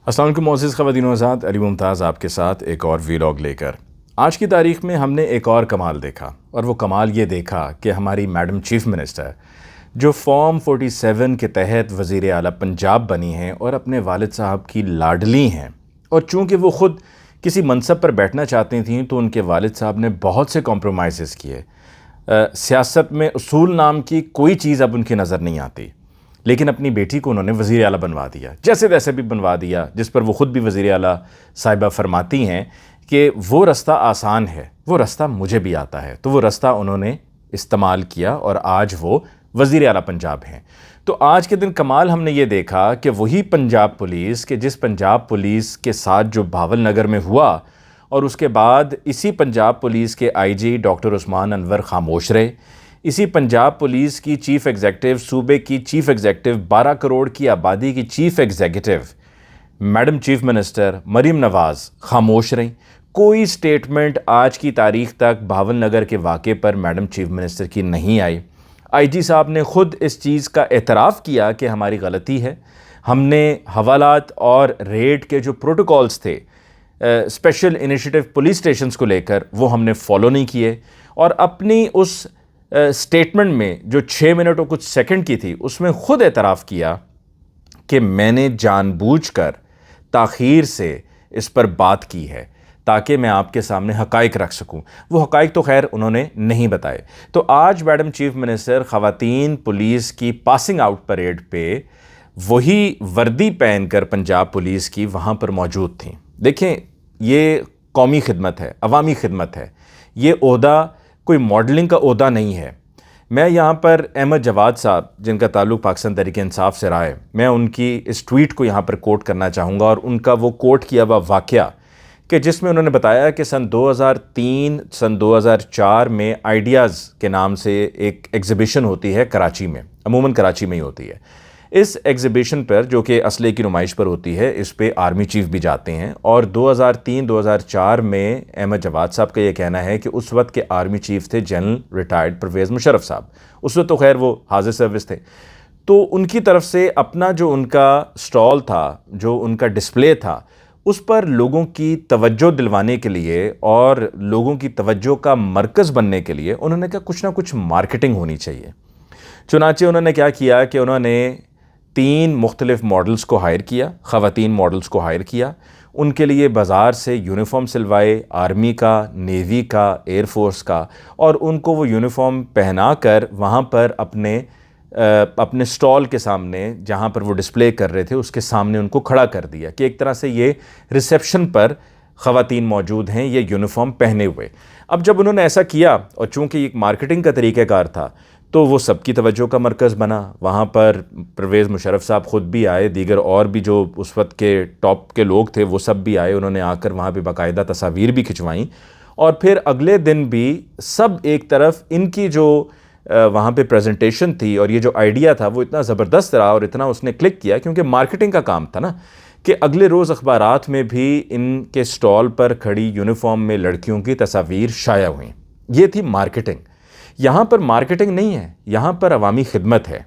अस्सलाम वालेकुम मोअज़्ज़िज़ ख़वातीन व हज़रात, अली मुमताज़ आपके साथ एक और वीलॉग लेकर। आज की तारीख़ में हमने एक और कमाल देखा, और वो कमाल ये देखा कि हमारी मैडम चीफ़ मिनिस्टर जो फॉर्म 47 के तहत वज़ीर आला पंजाब बनी हैं और अपने वालिद साहब की लाडली हैं, और चूँकि वो ख़ुद किसी मनसब पर बैठना चाहती थीं तो उनके वालिद साहब ने बहुत से कॉम्प्रोमाइज़ किए। सियासत में उसूल नाम की कोई चीज़ अब उनकी नज़र नहीं आती, लेकिन अपनी बेटी को उन्होंने वज़ीर आला बनवा दिया, जैसे तैसे भी बनवा दिया, जिस पर वो ख़ुद भी वज़ीर आला साहिबा फरमाती हैं कि वो रास्ता आसान है, वो रास्ता मुझे भी आता है। तो वो रास्ता उन्होंने इस्तेमाल किया और आज वो वज़ीर आला पंजाब हैं। तो आज के दिन कमाल हमने ये देखा कि वही पंजाब पुलिस के जिस पंजाब पुलिस के साथ जो भावल नगर में हुआ, और उसके बाद इसी पंजाब पुलिस के आईजी डॉक्टर उस्मान अनवर खामोश रहे। इसी पंजाब पुलिस की चीफ़ एग्जीक्यूटिव, सूबे की चीफ़ एग्जीक्यूटिव, 12 करोड़ की आबादी की chief executive madam chief minister Maryam Nawaz खामोश रहीं। कोई स्टेटमेंट आज की तारीख़ तक भावल नगर के वाक़े पर मैडम चीफ़ मिनिस्टर की नहीं आई। आईजी साहब ने ख़ुद इस चीज़ का एतराफ़ किया कि हमारी गलती है, हमने हवालात और रेड के जो प्रोटोकॉल्स थे स्पेशल इनिशिएटिव पुलिस स्टेशंस को लेकर, वो हमने फॉलो नहीं किए। और अपनी उस स्टेटमेंट में जो 6 मिनट और कुछ सेकंड की थी, उसमें ख़ुद एतराफ़ किया कि मैंने जानबूझकर ताख़ीर से इस पर बात की है ताकि मैं आपके सामने हक़ाइक़ रख सकूं। वो हक़ाइक़ तो खैर उन्होंने नहीं बताए। तो आज मैडम चीफ़ मिनिस्टर ख़वातीन पुलिस की पासिंग आउट परेड पे वही वर्दी पहनकर पंजाब पुलिस की वहाँ पर मौजूद थी। देखें, ये कौमी खिदमत है, अवामी खिदमत है, ये ओहदा कोई मॉडलिंग का ओहदा नहीं है। मैं यहाँ पर अहमद जवाद साहब, जिनका ताल्लुक़ पाकिस्तान तहरीक इंसाफ से रहा है, मैं उनकी इस ट्वीट को यहाँ पर कोट करना चाहूँगा, और उनका वो कोट किया हुआ वाक़या कि जिसमें उन्होंने बताया कि सन 2003 सन 2004 में आइडियाज़ के नाम से एक एग्ज़िबिशन होती है कराची में, अमूमन कराची में ही होती है। इस एग्ज़िबिशन पर, जो कि असले की नुमाइश पर होती है, इस पे आर्मी चीफ़ भी जाते हैं। और 2003-2004 में अहमद जवाद साहब का ये कहना है कि उस वक्त के आर्मी चीफ़ थे जनरल रिटायर्ड परवेज़ मुशर्रफ साहब। उस वक्त तो खैर वो हाज़िर सर्विस थे। तो उनकी तरफ से अपना जो उनका स्टॉल था, जो उनका डिस्प्ले था, उस पर लोगों की तवज्जो दिलवाने के लिए और लोगों की तवज्जो का मरकज़ बनने के लिए उन्होंने कहा कुछ ना कुछ मार्केटिंग होनी चाहिए। चुनांचे उन्होंने क्या किया कि उन्होंने 3 मुख्तलिफ मॉडल्स को हायर किया, ख़वातीन मॉडल्स को हायर किया, उनके लिए बाज़ार से यूनिफ़ॉर्म सिलवाए, आर्मी का, नेवी का, एयरफोर्स का, और उनको वो यूनिफ़ॉर्म पहना कर वहाँ पर अपने स्टॉल के सामने, जहाँ पर वो डिस्प्ले कर रहे थे, उसके सामने उनको खड़ा कर दिया कि एक तरह से ये रिसेप्शन पर ख़वातीन मौजूद हैं ये यूनिफ़ॉर्म पहने हुए। अब जब उन्होंने ऐसा किया, और चूँकि एक मार्केटिंग का तरीक़ाकार था, तो वो सबकी तवज्जो का मरकज़ बना। वहाँ पर परवेज़ मुशर्रफ साहब ख़ुद भी आए, दीगर और भी जो उस वक्त के टॉप के लोग थे वो सब भी आए। उन्होंने आकर वहाँ पे बाकायदा तस्वीर भी खिंचवाईं, और फिर अगले दिन भी सब एक तरफ इनकी जो वहाँ पे प्रेजेंटेशन थी और ये जो आइडिया था वो इतना ज़बरदस्त रहा और इतना उसने क्लिक किया, क्योंकि मार्केटिंग का काम था ना, कि अगले रोज़ अखबारात में भी इनके स्टॉल पर खड़ी यूनिफ़ॉर्म में लड़कियों की तस्वीर शाया हुई। ये थी मार्केटिंग। यहाँ पर मार्केटिंग नहीं है, यहाँ पर अवामी खिदमत है।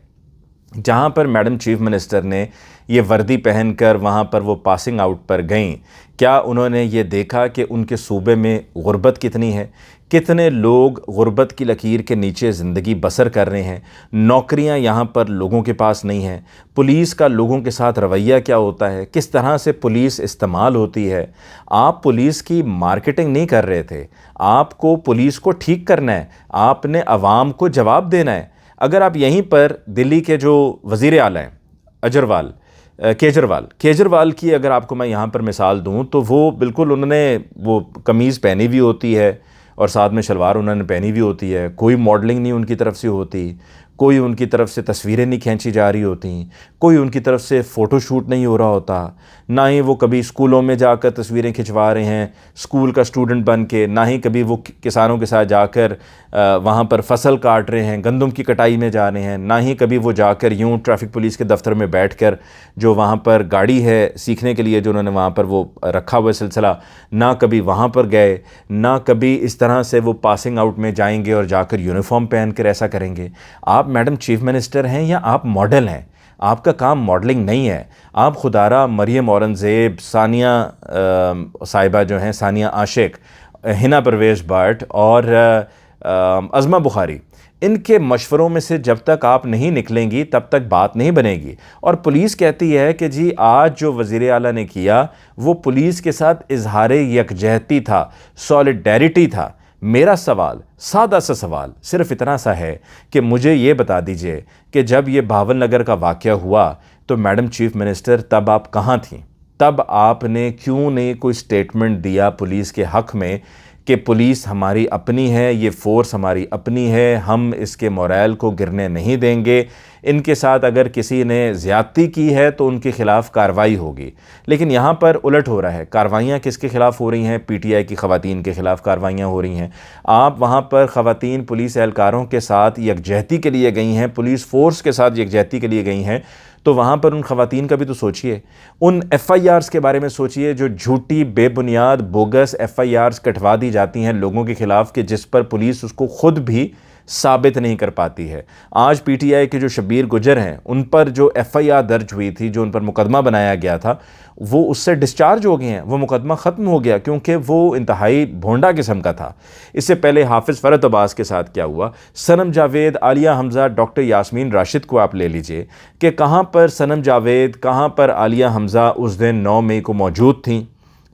जहाँ पर मैडम चीफ़ मिनिस्टर ने ये वर्दी पहनकर वहाँ पर वो पासिंग आउट पर गईं, क्या उन्होंने ये देखा कि उनके सूबे में गुर्बत कितनी है, कितने लोग गुर्बत की लकीर के नीचे ज़िंदगी बसर कर रहे हैं, नौकरियाँ यहाँ पर लोगों के पास नहीं हैं, पुलिस का लोगों के साथ रवैया क्या होता है, किस तरह से पुलिस इस्तेमाल होती है। आप पुलिस की मार्केटिंग नहीं कर रहे थे, आपको पुलिस को ठीक करना है, आपने अवाम को जवाब देना है। अगर आप यहीं पर दिल्ली के जो वज़ीर आला हैं केजरीवाल की अगर आपको मैं यहाँ पर मिसाल दूँ, तो वो बिल्कुल उन्होंने वो कमीज़ पहनी हुई होती है और साथ में शलवार उन्होंने पहनी हुई होती है, कोई मॉडलिंग नहीं उनकी तरफ से होती, कोई उनकी तरफ से तस्वीरें नहीं खींची जा रही होती, कोई उनकी तरफ से फ़ोटोशूट नहीं हो रहा होता, ना ही वो कभी स्कूलों में जाकर तस्वीरें खिंचवा रहे हैं स्कूल का स्टूडेंट बन के, ना ही कभी वो किसानों के साथ जाकर वहाँ पर फसल काट रहे हैं, गंदम की कटाई में जा रहे हैं, ना ही कभी वो जाकर यूँ ट्रैफिक पुलिस के दफ्तर में बैठकर जो वहाँ पर गाड़ी है सीखने के लिए जो उन्होंने वहाँ पर वो रखा हुआ सिलसिला, ना कभी वहाँ पर गए, ना कभी इस तरह से वो पासिंग आउट में जाएंगे और जाकर यूनिफॉर्म पहन कर ऐसा करेंगे। आप मैडम चीफ़ मिनिस्टर हैं या आप मॉडल हैं? आपका काम मॉडलिंग नहीं है। आप खुदारा मरियम औरंगज़ेब, सानिया साहिबा जो हैं, सानिया आशिक, हिना परवेज़ भट्ट और अज़मा बुखारी, इनके मशवरों में से जब तक आप नहीं निकलेंगी तब तक बात नहीं बनेगी। और पुलिस कहती है कि जी आज जो वज़ीर आला ने किया वो पुलिस के साथ इजहार यकजहती था, सॉलिडेरिटी था। मेरा सवाल, सादा सा सवाल सिर्फ इतना सा है कि मुझे ये बता दीजिए कि जब ये भावल नगर का वाक़या हुआ तो मैडम चीफ मिनिस्टर तब आप कहाँ थीं? तब आपने क्यों नहीं कोई स्टेटमेंट दिया पुलिस के हक़ में कि पुलिस हमारी अपनी है, ये फ़ोर्स हमारी अपनी है, हम इसके मोरल को गिरने नहीं देंगे, इनके साथ अगर किसी ने ज़्यादती की है तो उनके ख़िलाफ़ कार्रवाई होगी। लेकिन यहाँ पर उलट हो रहा है। कार्रवाइयाँ किसके ख़िलाफ़ हो रही हैं? पीटीआई की ख़वातीन के ख़िलाफ़ कार्रवाइयाँ हो रही हैं। आप वहाँ पर ख़वातीन पुलिस एहलकारों के साथ यकजहती के लिए गई हैं, पुलिस फ़ोर्स के साथ यकजहती के लिए गई हैं, तो वहाँ पर उन ख़वातीन का भी तो सोचिए। उन FIRs के बारे में सोचिए जो झूठी, बेबुनियाद, बोगस FIRs कटवा दी जाती हैं लोगों के ख़िलाफ़ कि जिस पर पुलिस उसको ख़ुद भी साबित नहीं कर पाती है। आज PTI के जो शब्बीर गुजर हैं उन पर जो FIR दर्ज हुई थी, जो उन पर मुकदमा बनाया गया था, वो उससे डिस्चार्ज हो गए हैं, वो मुकदमा ख़त्म हो गया क्योंकि वो इंतहाई भोंडा किस्म का था। इससे पहले हाफिज़ फ़रत अब्बास के साथ क्या हुआ? सनम जावेद, आलिया हमज़ा, डॉक्टर यास्मीन राशिद को आप ले लीजिए कि कहाँ पर सनम जावेद, कहाँ पर आलिया हमज़ा उस दिन 9 मई को मौजूद थीं,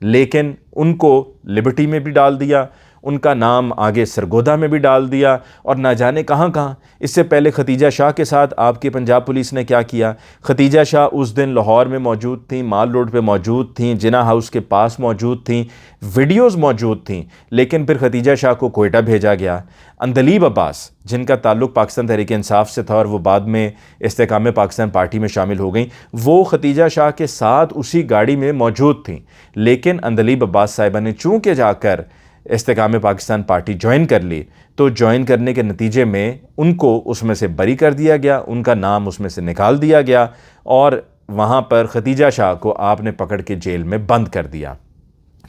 लेकिन उनको लिबर्टी में भी डाल दिया, उनका नाम आगे सरगोदा में भी डाल दिया और ना जाने कहाँ कहाँ। इससे पहले खतीजा शाह के साथ आपकी पंजाब पुलिस ने क्या किया? खतीजा शाह उस दिन लाहौर में मौजूद थी, माल रोड पे मौजूद थी, जिना हाउस के पास मौजूद थी, वीडियोज़ मौजूद थी, लेकिन फिर खतीजा शाह को कोयटा भेजा गया। अंदलीब अब्बास, जिनका ताल्लुक़ पाकिस्तान तहरीक इंसाफ से था और वो बाद में इस्तेकाम पाकिस्तान पार्टी में शामिल हो गई, वो खतीजा शाह के साथ उसी गाड़ी में मौजूद थी। लेकिन अंदलीब अब्बास साहिबा ने चूँकि जाकर इस्तेकाम पाकिस्तान पार्टी ज्वाइन कर ली, तो ज्वाइन करने के नतीजे में उनको उसमें से बरी कर दिया गया, उनका नाम उसमें से निकाल दिया गया और वहाँ पर खतीजा शाह को आपने पकड़ के जेल में बंद कर दिया।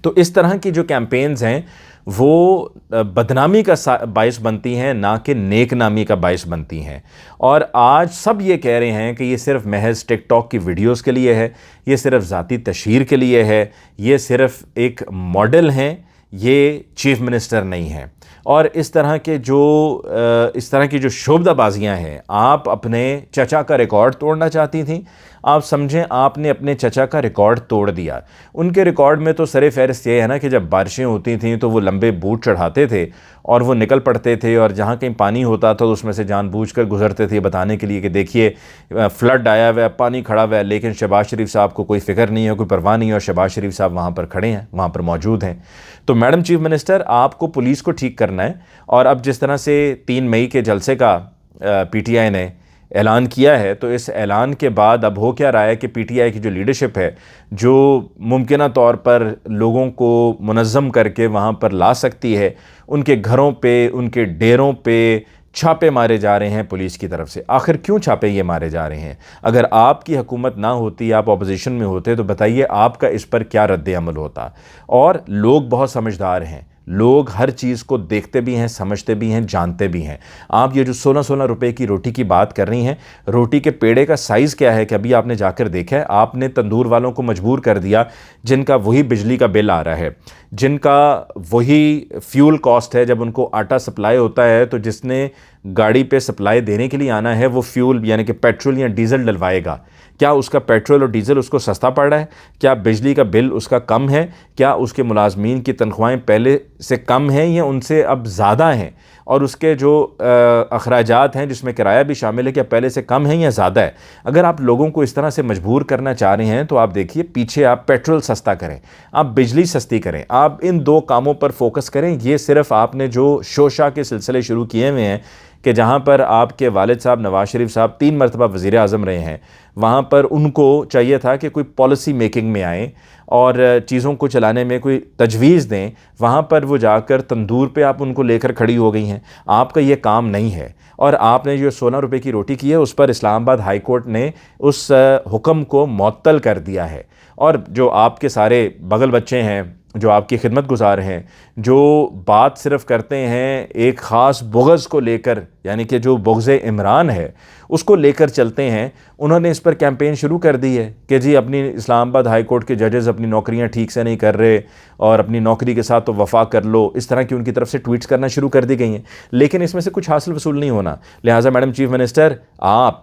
तो इस तरह की जो कैंपेन्स हैं वो बदनामी का बायस बनती हैं, ना कि नेक नामी का बायस बनती हैं। और आज सब ये कह रहे हैं कि ये सिर्फ महज टिकटॉक की वीडियोस के लिए है, ये सिर्फ ज़ाती तशहीर के लिए है, ये सिर्फ एक मॉडल हैं, ये चीफ मिनिस्टर नहीं है। और इस तरह की जो शोबदाबाजियाँ हैं, आप अपने चचा का रिकॉर्ड तोड़ना चाहती थीं। आप समझें आपने अपने चचा का रिकॉर्ड तोड़ दिया। उनके रिकॉर्ड में तो सरे फहरिस्त ये है ना कि जब बारिशें होती थीं तो वो लंबे बूट चढ़ाते थे और वो निकल पड़ते थे और जहाँ कहीं पानी होता था तो उसमें से जानबूझकर गुजरते थे बताने के लिए कि देखिए फ्लड आया हुआ है, पानी खड़ा हुआ है, लेकिन शहबाज शरीफ साहब को कोई फ़िक्र नहीं है, कोई परवाह नहीं है और शहबाज शरीफ साहब वहाँ पर खड़े हैं, वहाँ पर मौजूद हैं। तो मैडम चीफ मिनिस्टर, आपको पुलिस को ठीक करना है। और अब जिस तरह से 3 मई के जलसे का PTI ने ऐलान किया है, तो इस ऐलान के बाद अब हो क्या रहा है कि PTI की जो लीडरशिप है, जो मुमकिना तौर पर लोगों को मुनज़्ज़म करके वहाँ पर ला सकती है, उनके घरों पे, उनके डेरों पे छापे मारे जा रहे हैं पुलिस की तरफ से। आखिर क्यों छापे ये मारे जा रहे हैं? अगर आपकी हुकूमत ना होती, आप अपोजिशन में होते, तो बताइए आपका इस पर क्या रद्द अमल होता। और लोग बहुत समझदार हैं, लोग हर चीज़ को देखते भी हैं, समझते भी हैं, जानते भी हैं। आप ये जो 16-16 रुपए की रोटी की बात कर रही हैं, रोटी के पेड़े का साइज़ क्या है कि अभी आपने जाकर देखा है? आपने तंदूर वालों को मजबूर कर दिया जिनका वही बिजली का बिल आ रहा है, जिनका वही फ्यूल कॉस्ट है। जब उनको आटा सप्लाई होता है तो जिसने गाड़ी पे सप्लाई देने के लिए आना है वो फ्यूल यानी कि पेट्रोल या डीज़ल डलवाएगा। क्या उसका पेट्रोल और डीज़ल उसको सस्ता पड़ रहा है? क्या बिजली का बिल उसका कम है? क्या उसके मुलाजमीन की तनख्वाहें पहले से कम हैं या उनसे अब ज़्यादा हैं? और उसके जो अखराजात हैं जिसमें किराया भी शामिल है, क्या पहले से कम है या ज़्यादा है? अगर आप लोगों को इस तरह से मजबूर करना चाह रहे हैं तो आप देखिए, पीछे आप पेट्रोल सस्ता करें, आप बिजली सस्ती करें, आप इन 2 कामों पर फोकस करें। ये सिर्फ आपने जो शोशा के सिलसिले शुरू किए हुए हैं कि जहाँ पर आपके वालिद साहब नवाज शरीफ साहब 3 मरतबा वज़ीर आज़म रहे हैं, वहाँ पर उनको चाहिए था कि कोई पॉलिसी मेकिंग में आएँ और चीज़ों को चलाने में कोई तजवीज़ दें। वहाँ पर वो जाकर तंदूर पे आप उनको लेकर खड़ी हो गई हैं। आपका ये काम नहीं है। और आपने जो 16 रुपए की रोटी की है उस पर इस्लामाबाद हाई कोर्ट ने उस हुक्म को मुअत्तल कर दिया है। और जो आपके सारे बगल बच्चे हैं, जो आपकी खिदमत गुजार हैं, जो बात सिर्फ़ करते हैं एक ख़ास बुग़्ज़ को लेकर, यानी कि जो बुग़्ज़ इमरान है उसको लेकर चलते हैं, उन्होंने इस पर कैंपेन शुरू कर दी है कि जी अपनी इस्लामाबाद हाई कोर्ट के जजेस अपनी नौकरियां ठीक से नहीं कर रहे और अपनी नौकरी के साथ तो वफा कर लो, इस तरह की उनकी तरफ से ट्वीट्स करना शुरू कर दी गई हैं। लेकिन इसमें से कुछ हासिल वसूल नहीं होना। लिहाजा मैडम चीफ़ मिनिस्टर, आप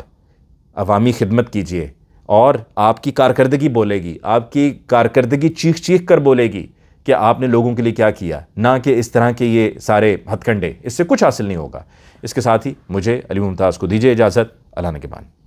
अवामी खिदमत कीजिए और आपकी कारकर्दगी बोलेगी, आपकी कारकर्दगी चीख चीख कर बोलेगी कि आपने लोगों के लिए क्या किया, ना कि इस तरह के ये सारे हथकंडे। इससे कुछ हासिल नहीं होगा। इसके साथ ही मुझे अली मुमताज़ को दीजिए इजाज़त। अल्लाह ने के बाद।